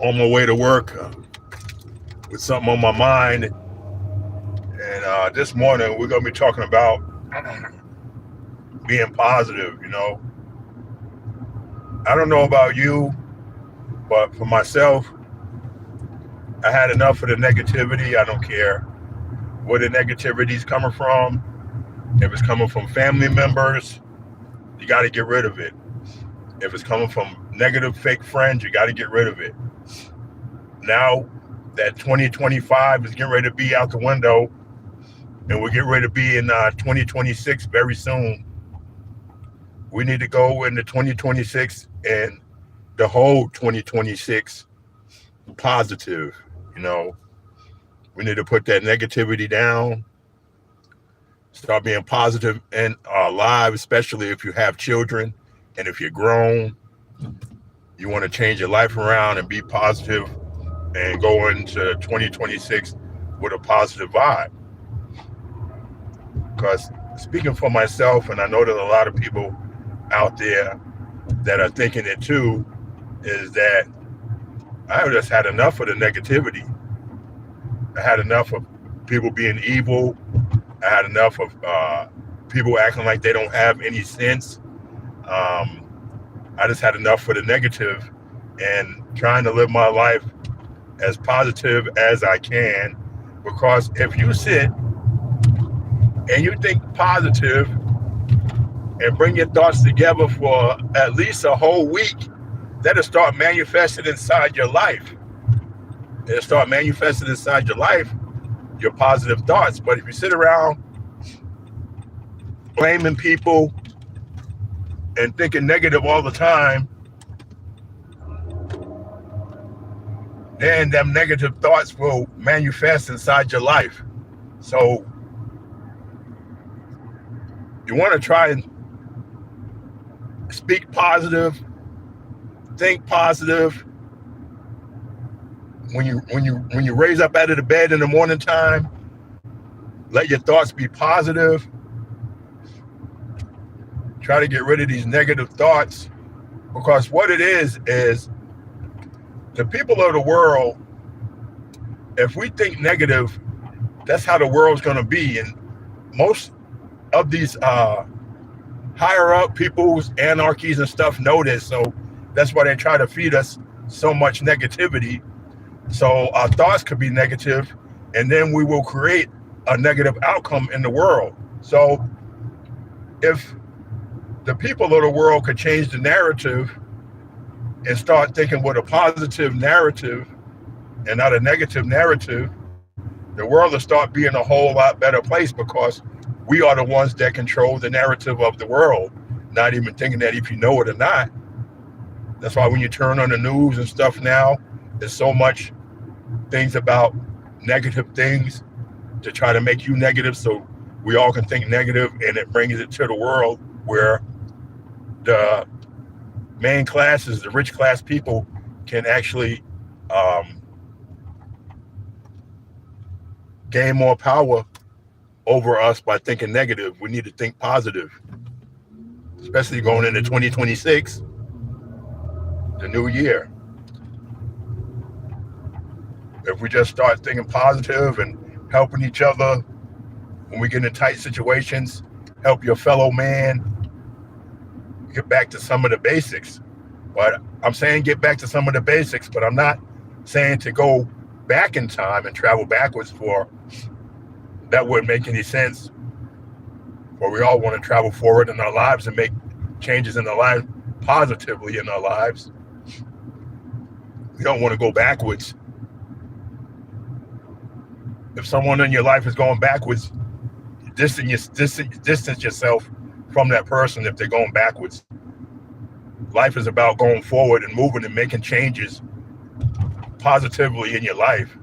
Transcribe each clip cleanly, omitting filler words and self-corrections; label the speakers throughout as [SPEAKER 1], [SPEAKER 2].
[SPEAKER 1] on my way to work with something on my mind. And this morning, we're going to be talking about being positive. I don't know about you, but for myself, I had enough of the negativity. I don't care where the negativity is coming from. If it's coming from family members, you got to get rid of it. If it's coming from negative fake friends, you got to get rid of it. Now that 2025 is getting ready to be out the window, and we're getting ready to be in 2026 very soon, we need to go into 2026 and the whole 2026 positive. We need to put that negativity down, start being positive in our lives, especially if you have children and if you're grown. You want to change your life around and be positive and go into 2026 with a positive vibe. Because speaking for myself, and I know that a lot of people out there that are thinking it too, is that I just had enough of the negativity. I had enough of people being evil. I had enough of people acting like they don't have any sense. I just had enough for the negative and trying to live my life as positive as I can. Because if you sit and you think positive and bring your thoughts together for at least a whole week, that'll start manifesting inside your life. It'll start manifesting inside your life, your positive thoughts. But if you sit around blaming people and thinking negative all the time, then them negative thoughts will manifest inside your life. So you want to try and speak positive, think positive. When you raise up out of the bed in the morning time, let your thoughts be positive. Try to get rid of these negative thoughts, because what it is the people of the world, if we think negative, that's how the world's going to be. And most of these higher up people's anarchies and stuff know this. So that's why they try to feed us so much negativity. So our thoughts could be negative, and then we will create a negative outcome in the world. So if the people of the world could change the narrative and start thinking with a positive narrative and not a negative narrative, the world will start being a whole lot better place, because we are the ones that control the narrative of the world, not even thinking that if you know it or not. That's why when you turn on the news and stuff now, there's so much things about negative things to try to make you negative, so we all can think negative, and it brings it to the world where the main classes, the rich class people, can actually gain more power over us by thinking negative. We need to think positive, especially going into 2026, the new year. If we just start thinking positive and helping each other when we get in tight situations, help your fellow man, get back to some of the basics. But I'm saying get back to some of the basics, but I'm not saying to go back in time and travel backwards, for that wouldn't make any sense. But we all want to travel forward in our lives and make changes in our lives positively in our lives. We don't want to go backwards. If someone in your life is going backwards, distance yourself from that person if they're going backwards. Life is about going forward and moving and making changes positively in your life,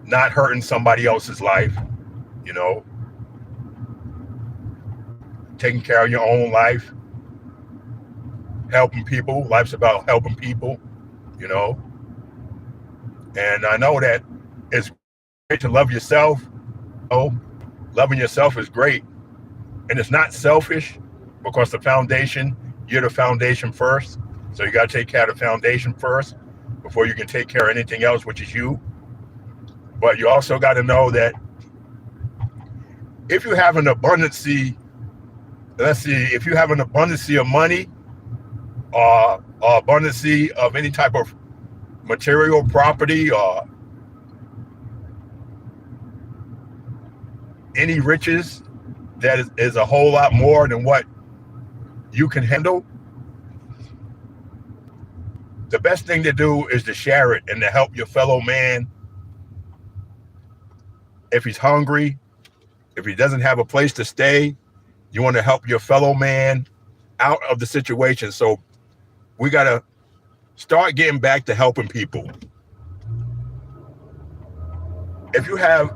[SPEAKER 1] not hurting somebody else's life, taking care of your own life, helping people. Life's about helping people, and I know that it's great to love yourself. Loving yourself is great, and it's not selfish, because you're the foundation first. So you got to take care of the foundation first before you can take care of anything else, which is you. But you also got to know that if you have an abundance, if you have an abundance of money or abundance of any type of material property or any riches that is a whole lot more than what you can handle, the best thing to do is to share it and to help your fellow man. If he's hungry, if he doesn't have a place to stay, you want to help your fellow man out of the situation. So we got to start getting back to helping people. If you have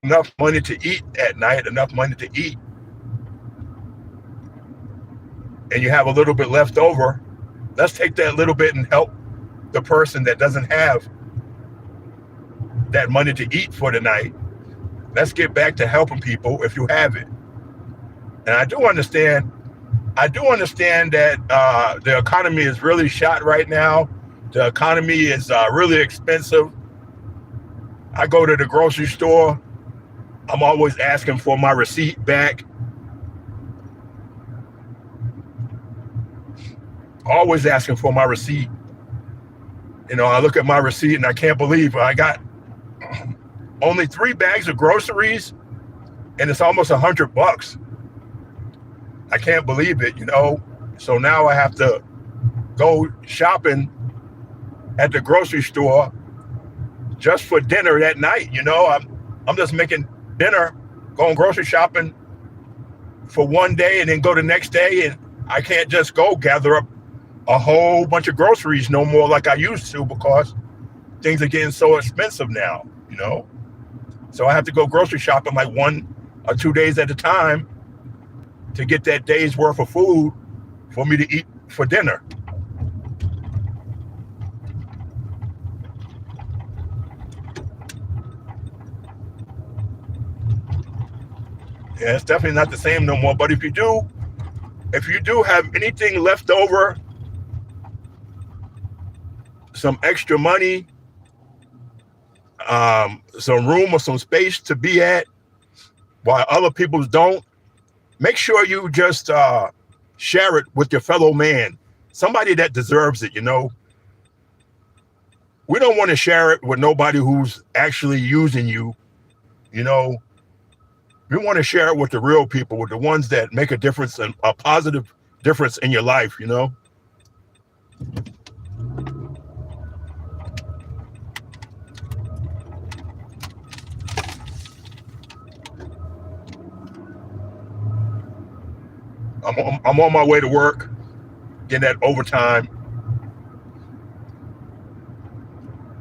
[SPEAKER 1] enough money to eat at night, enough money to eat, and you have a little bit left over, let's take that little bit and help the person that doesn't have that money to eat for the night. Let's get back to helping people if you have it. And I do understand that the economy is really shot right now. The economy is really expensive. I go to the grocery store. I'm always asking for my receipt back. Always asking for my receipt. You know, I look at my receipt and I can't believe I got only 3 bags of groceries and it's almost $100. I can't believe it, you know. So now I have to go shopping at the grocery store just for dinner that night. You know, I'm just making dinner, going grocery shopping for one day and then go the next day, and I can't just go gather up a whole bunch of groceries no more like I used to because things are getting so expensive now, you know. So I have to go grocery shopping like 1 or 2 days at a time to get that day's worth of food for me to eat for dinner. Yeah, it's definitely not the same no more. But if you do have anything left over, some extra money, some room or some space to be at, while other people don't, make sure you just share it with your fellow man, somebody that deserves it, you know. We don't want to share it with nobody who's actually using you, you know. We want to share it with the real people, with the ones that make a difference, and a positive difference in your life, you know. I'm on my way to work, getting that overtime.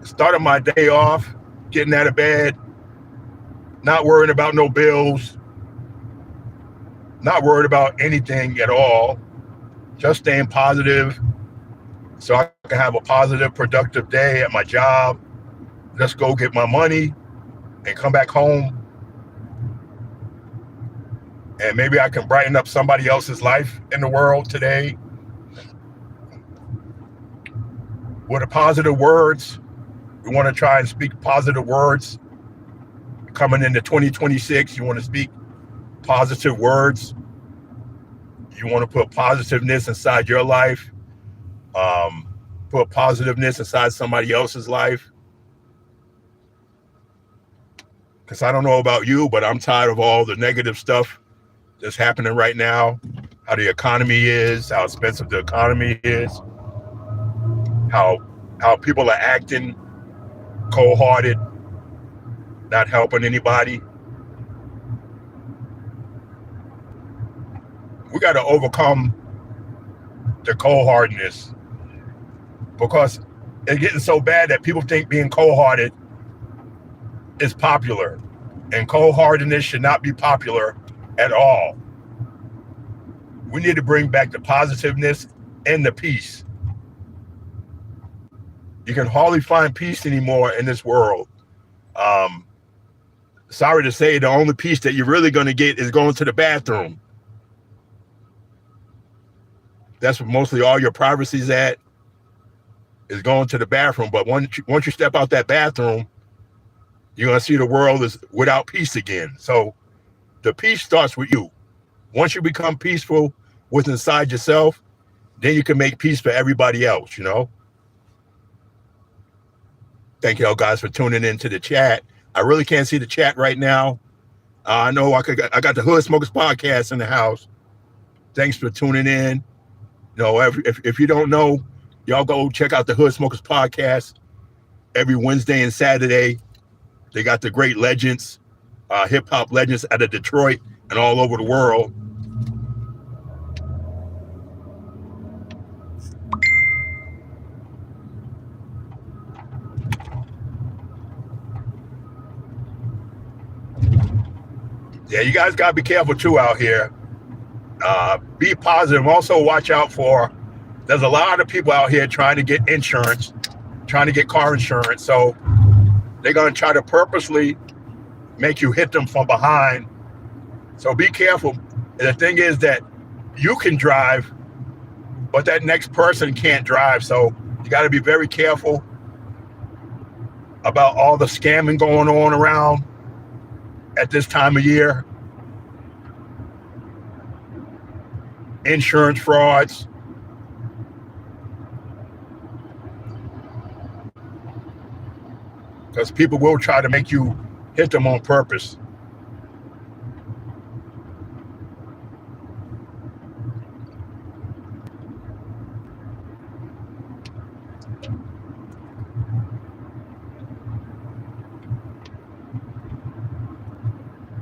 [SPEAKER 1] Starting my day off, getting out of bed, not worrying about no bills, not worried about anything at all, just staying positive so I can have a positive, productive day at my job. Just go get my money and come back home. And maybe I can brighten up somebody else's life in the world today with the positive words. We want to try and speak positive words. Coming into 2026, you want to speak positive words. You want to put positiveness inside your life. Put positiveness inside somebody else's life. Because I don't know about you, but I'm tired of all the negative stuff that's happening right now. How the economy is, how expensive the economy is, how people are acting cold-hearted, not helping anybody. We got to overcome the cold-heartedness, because it's getting so bad that people think being cold-hearted is popular, and cold-heartedness should not be popular at all. We need to bring back the positiveness and the peace. You can hardly find peace anymore in this world. Sorry to say, the only peace that you're really going to get is going to the bathroom. That's where mostly all your privacy's at, is going to the bathroom. But once you step out that bathroom, you're going to see the world is without peace again. So the peace starts with you. Once you become peaceful with inside yourself, then you can make peace for everybody else, you know? Thank you all guys for tuning into the chat. I really can't see the chat right now. I know I got the Hood Smokers podcast in the house. Thanks for tuning in. You know, if you don't know, y'all go check out the Hood Smokers podcast every Wednesday and Saturday. They got the great legends, hip hop legends out of Detroit and all over the world. Yeah, you guys got to be careful too out here. Be positive. Also watch out for, there's a lot of people out here trying to get insurance, trying to get car insurance. So they're going to try to purposely make you hit them from behind. So be careful. And the thing is that you can drive, but that next person can't drive. So you got to be very careful about all the scamming going on around at this time of year. Insurance frauds. Because people will try to make you hit them on purpose.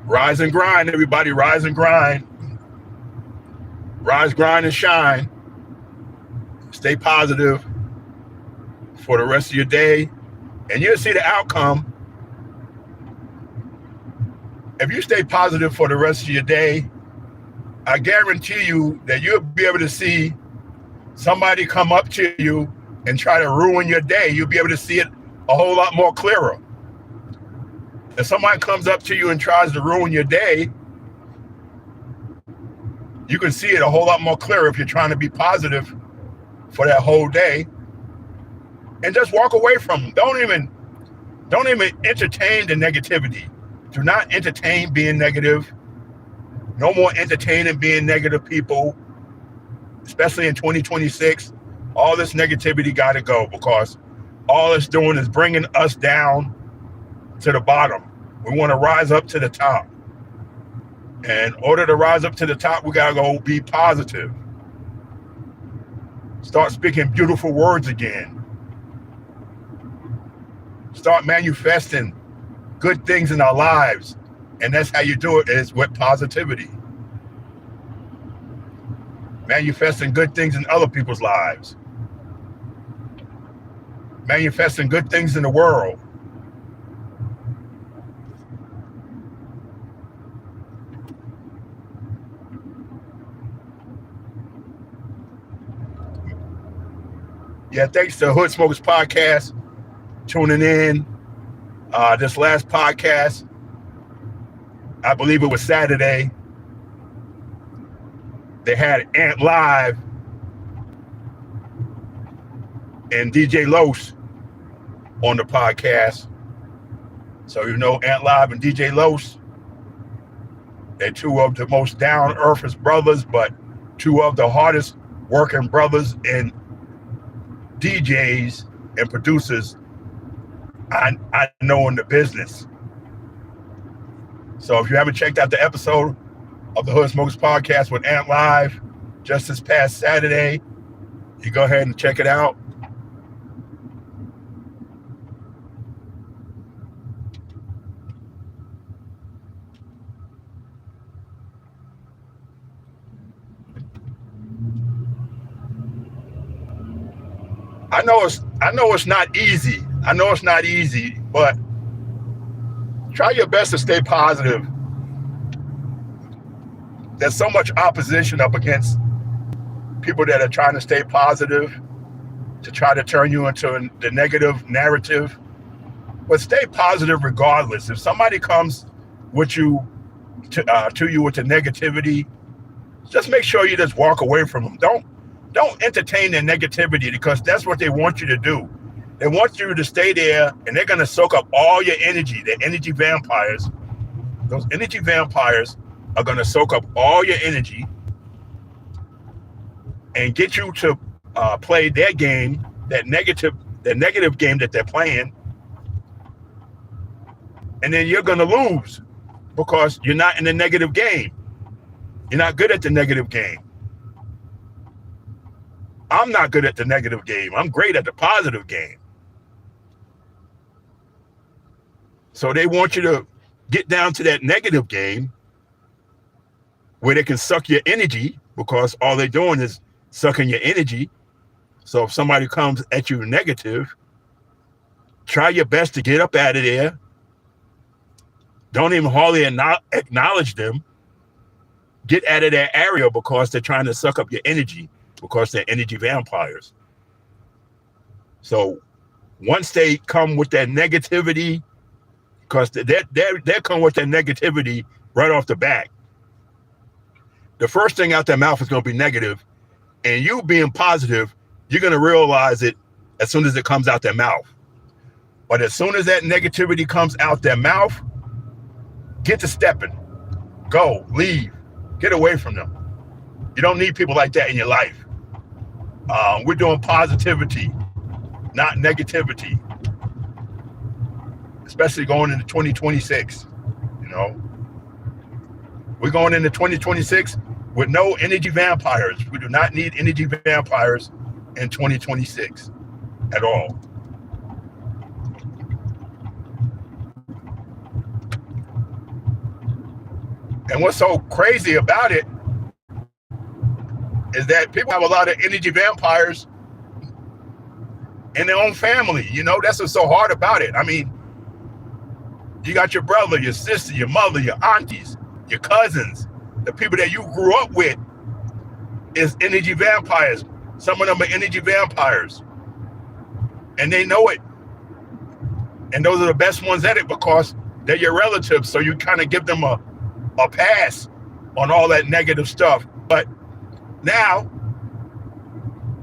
[SPEAKER 1] Rise and grind, everybody. Rise and grind. Rise, grind, and shine. Stay positive for the rest of your day, and you'll see the outcome. If you stay positive for the rest of your day, I guarantee you that you'll be able to see somebody come up to you and try to ruin your day. You'll be able to see it a whole lot more clearer. If somebody comes up to you and tries to ruin your day, you can see it a whole lot more clearer if you're trying to be positive for that whole day. And just walk away from them. Don't even entertain the negativity. Do not entertain being negative. No more entertaining being negative people, especially in 2026. All this negativity got to go, because all it's doing is bringing us down to the bottom. We want to rise up to the top. And in order to rise up to the top, we got to go be positive. Start speaking beautiful words again. Start manifesting good things in our lives. And that's how you do it, is with positivity. Manifesting good things in other people's lives. Manifesting good things in the world. Yeah, thanks to Hood Smokers Podcast tuning in. This last podcast, I believe it was Saturday, they had Ant Live and DJ Los on the podcast. So you know Ant Live and DJ Los, they're two of the most down-to-earthest brothers, but two of the hardest working brothers and DJs and producers I know in the business. So if you haven't checked out the episode of the Hood Smokers Podcast with Ant Live just this past Saturday, you go ahead and check it out. I know it's not easy. I know it's not easy, but try your best to stay positive. There's so much opposition up against people that are trying to stay positive, to try to turn you into the negative narrative. But stay positive regardless. If somebody comes with you to you with the negativity, just make sure you just walk away from them. Don't entertain their negativity because that's what they want you to do. They want you to stay there, and they're going to soak up all your energy. The energy vampires, those energy vampires are going to soak up all your energy and get you to play their game, that negative game that they're playing, and then you're going to lose because you're not in the negative game. You're not good at the negative game. I'm not good at the negative game. I'm great at the positive game. So they want you to get down to that negative game where they can suck your energy because all they're doing is sucking your energy. So if somebody comes at you negative, try your best to get up out of there. Don't even hardly acknowledge them. Get out of that area because they're trying to suck up your energy because they're energy vampires. So once they come with that negativity, because they come with that negativity right off the bat, the first thing out their mouth is going to be negative, and you being positive, you're going to realize it as soon as it comes out their mouth. But as soon as that negativity comes out their mouth, get to stepping. Go, leave, get away from them. You don't need people like that in your life. We're doing positivity, not negativity, especially going into 2026. You know, we're going into 2026 with no energy vampires. We do not need energy vampires in 2026 at all. And what's so crazy about it is that people have a lot of energy vampires in their own family. You know, that's what's so hard about it. I mean, you got your brother, your sister, your mother, your aunties, your cousins, the people that you grew up with is energy vampires. Some of them are energy vampires. And they know it. And those are the best ones at it because they're your relatives. So you kind of give them a pass on all that negative stuff. But now,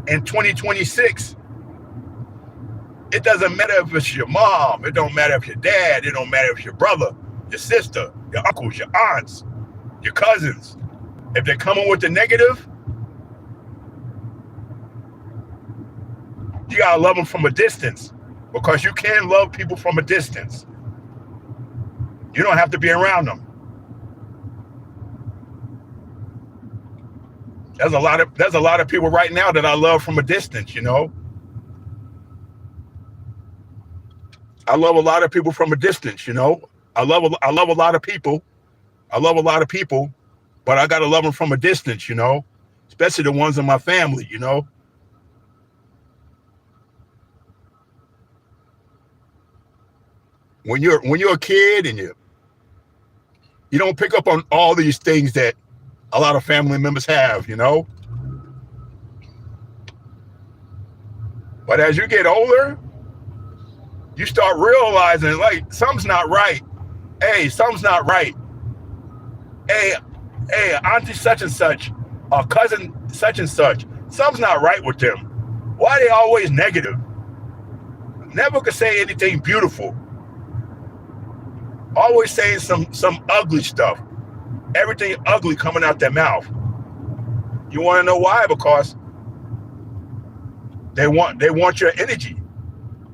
[SPEAKER 1] in 2026, it doesn't matter if it's your mom, it don't matter if your dad, it don't matter if your brother, your sister, your uncles, your aunts, your cousins. If they're coming with the negative, you gotta love them from a distance because you can love people from a distance. You don't have to be around them. There's a lot of people right now that I love from a distance, you know. I love a lot of people from a distance, you know. I love a lot of people. I love a lot of people, but I gotta love them from a distance, you know, especially the ones in my family, you know. When you're a kid and you don't pick up on all these things that a lot of family members have, you know. But as you get older, you start realizing like something's not right. Hey, something's not right. Hey, auntie such and such, cousin such and such, something's not right with them. Why are they always negative? Never could say anything beautiful. Always saying some ugly stuff. Everything ugly coming out their mouth. You want to know why? Because they want your energy.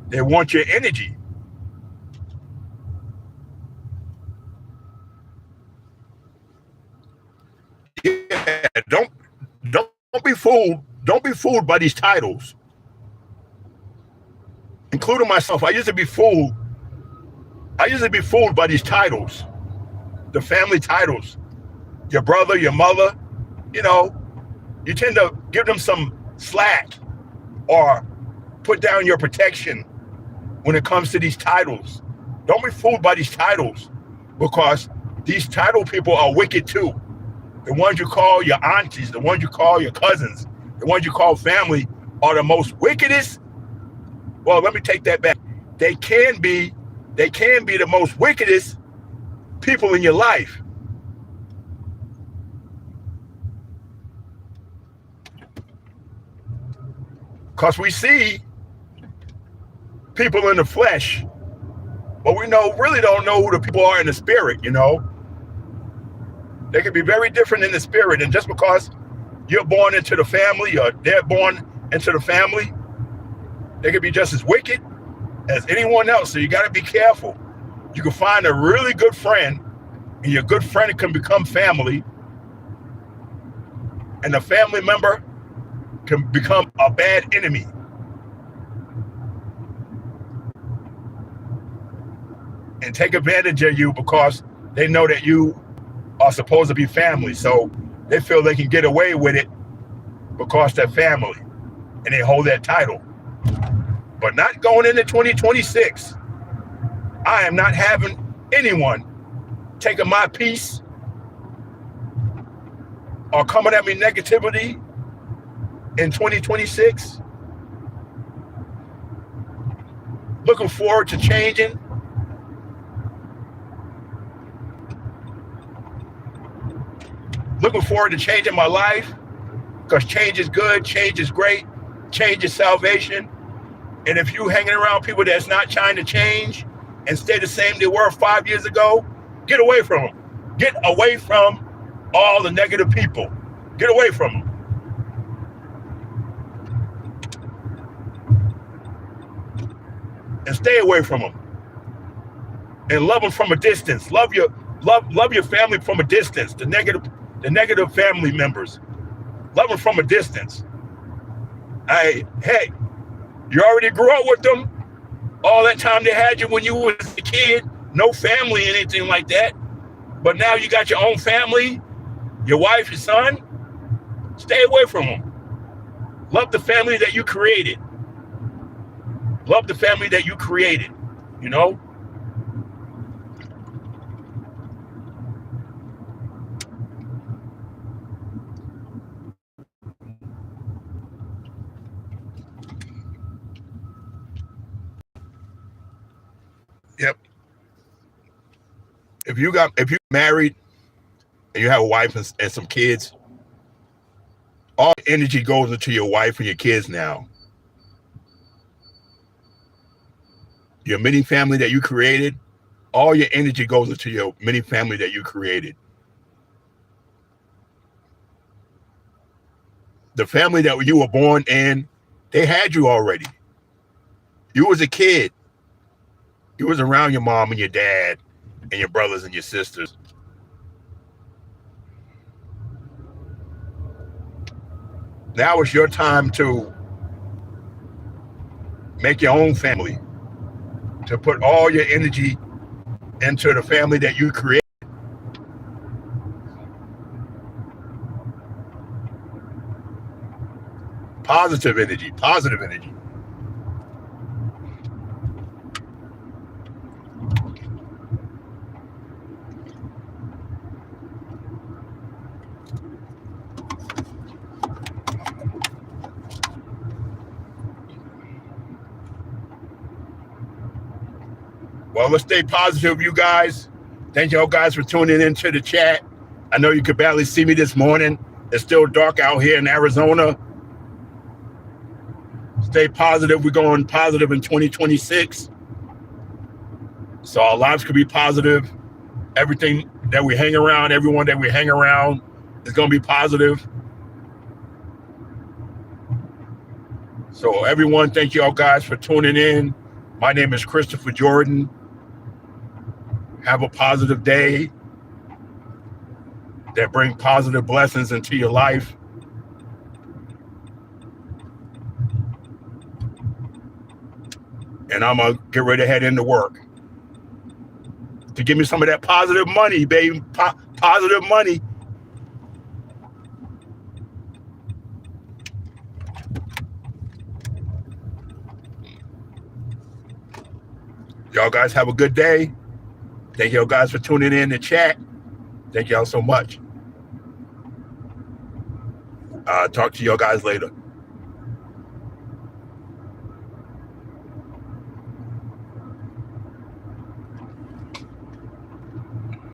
[SPEAKER 1] They want your energy. Yeah, don't be fooled. Don't be fooled by these titles. Including myself. I used to be fooled by these titles. The family titles. Your brother, your mother, you know, you tend to give them some slack or put down your protection when it comes to these titles. Don't be fooled by these titles because these title people are wicked too. The ones you call your aunties, the ones you call your cousins, the ones you call family are the most wickedest. Well, let me take that back. They can be the most wickedest people in your life. Because we see people in the flesh, but we really don't know who the people are in the spirit, They can be very different in the spirit. And just because you're born into the family or they're born into the family, they can be just as wicked as anyone else. So you got to be careful. You can find a really good friend, and your good friend can become family, and a family member can become a bad enemy. And take advantage of you because they know that you are supposed to be family. So they feel they can get away with it because they're family and they hold that title. But not going into 2026. I am not having anyone taking my peace or coming at me negativity in 2026. Looking forward to changing. Looking forward to changing my life, because change is good, change is great, change is salvation. And if you hanging around people that's not trying to change and stay the same they were 5 years ago, get away from them. Get away from all the negative people. Get away from them. And stay away from them. And love them from a distance. Love your family from a distance. The negative family members. Love them from a distance. Hey, you already grew up with them. All that time they had you when you was a kid. No family, anything like that. But now you got your own family. Your wife, your son. Stay away from them. Love the family that you created. Love the family that you created. Yep. If you're married and you have a wife and some kids, all energy goes into your wife and your kids now. Your mini family that you created, all your energy goes into your mini family that you created. The family that you were born in, they had you already. You was a kid. You was around your mom and your dad and your brothers and your sisters. Now it's your time to make your own family, to put all your energy into the family that you create. Positive energy. Well, let's stay positive, you guys. Thank y'all guys for tuning into the chat. I know you could barely see me this morning. It's still dark out here in Arizona. Stay positive. We're going positive in 2026. So our lives could be positive. Everything that we hang around, everyone that we hang around is going to be positive. So everyone, thank y'all guys for tuning in. My name is Christopher Jordan. Have a positive day that bring positive blessings into your life. And I'm going to get ready to head into work to give me some of that positive money, baby. Positive money. Y'all guys have a good day. Thank y'all guys for tuning in to chat. Thank y'all so much. Talk to y'all guys later.